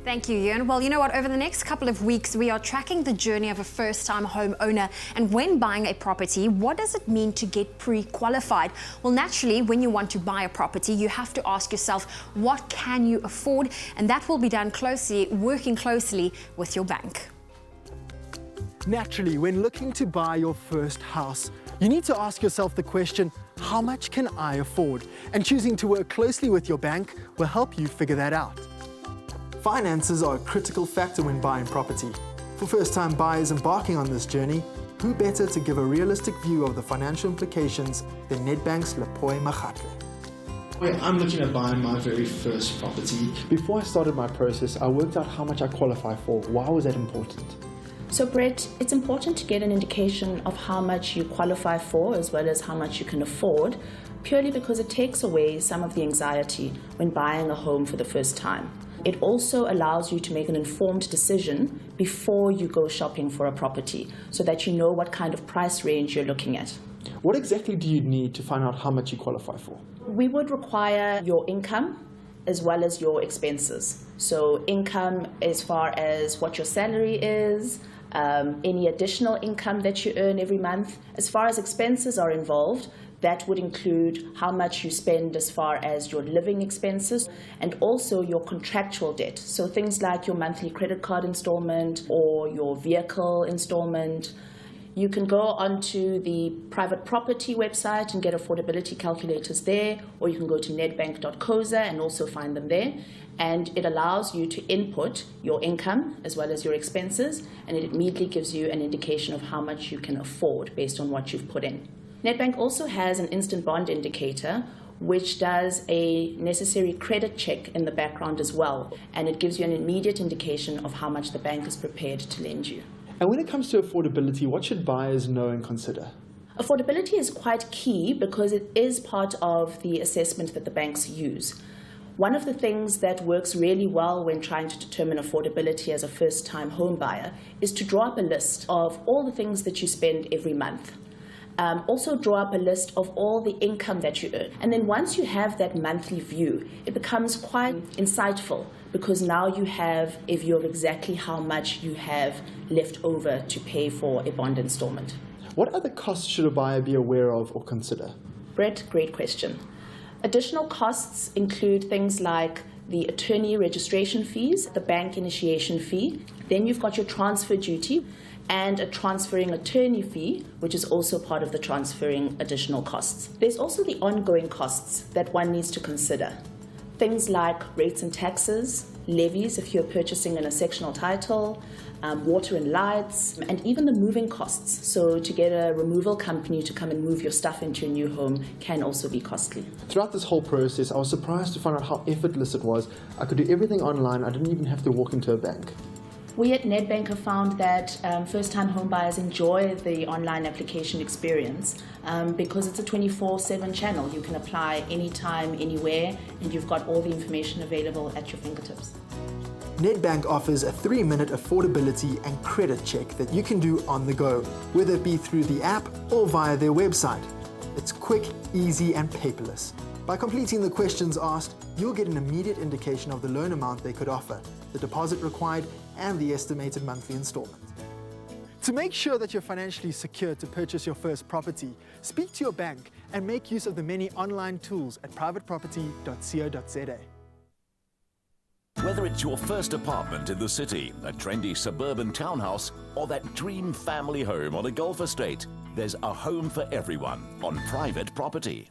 Thank you, Ewan. Well, you know what? Over the next couple of weeks, we are tracking the journey of a first-time home owner. And when buying a property, what does it mean to get pre-qualified? Well, naturally, when you want to buy a property, you have to ask yourself, what can you afford? And that will be done working closely with your bank. Naturally, when looking to buy your first house, you need to ask yourself the question, how much can I afford? And choosing to work closely with your bank will help you figure that out. Finances are a critical factor when buying property. For first-time buyers embarking on this journey, who better to give a realistic view of the financial implications than Nedbank's Lepoi Makhatle. I'm looking at buying my very first property. Before I started my process, I worked out how much I qualify for. Why was that important? So Brett, it's important to get an indication of how much you qualify for as well as how much you can afford, purely because it takes away some of the anxiety when buying a home for the first time. It also allows you to make an informed decision before you go shopping for a property, so that you know what kind of price range you're looking at. What exactly do you need to find out how much you qualify for? We would require your income as well as your expenses. So income as far as what your salary is, any additional income that you earn every month. As far as expenses are involved, that would include how much you spend as far as your living expenses and also your contractual debt. So things like your monthly credit card installment or your vehicle installment. You can go onto the private property website and get affordability calculators there, or you can go to nedbank.co.za and also find them there. And it allows you to input your income as well as your expenses, and it immediately gives you an indication of how much you can afford based on what you've put in. Nedbank also has an instant bond indicator, which does a necessary credit check in the background as well, and it gives you an immediate indication of how much the bank is prepared to lend you. And when it comes to affordability, what should buyers know and consider? Affordability is quite key because it is part of the assessment that the banks use. One of the things that works really well when trying to determine affordability as a first-time home buyer is to draw up a list of all the things that you spend every month. Also draw up a list of all the income that you earn. And then once you have that monthly view, it becomes quite insightful because now you have a view of exactly how much you have left over to pay for a bond installment. What other costs should a buyer be aware of or consider? Brett, great question. Additional costs include things like the attorney registration fees, the bank initiation fee, then you've got your transfer duty, and a transferring attorney fee, which is also part of the transferring additional costs. There's also the ongoing costs that one needs to consider. Things like rates and taxes, levies if you're purchasing in a sectional title, water and lights, and even the moving costs. So to get a removal company to come and move your stuff into your new home can also be costly. Throughout this whole process, I was surprised to find out how effortless it was. I could do everything online. I didn't even have to walk into a bank. We at Nedbank have found that first-time home buyers enjoy the online application experience because it's a 24/7 channel. You can apply anytime, anywhere, and you've got all the information available at your fingertips. Nedbank offers a 3-minute affordability and credit check that you can do on the go, whether it be through the app or via their website. It's quick, easy, and paperless. By completing the questions asked, you'll get an immediate indication of the loan amount they could offer, the deposit required, and the estimated monthly installment. To make sure that you're financially secure to purchase your first property, speak to your bank and make use of the many online tools at privateproperty.co.za. Whether it's your first apartment in the city, a trendy suburban townhouse, or that dream family home on a golf estate, there's a home for everyone on Private Property.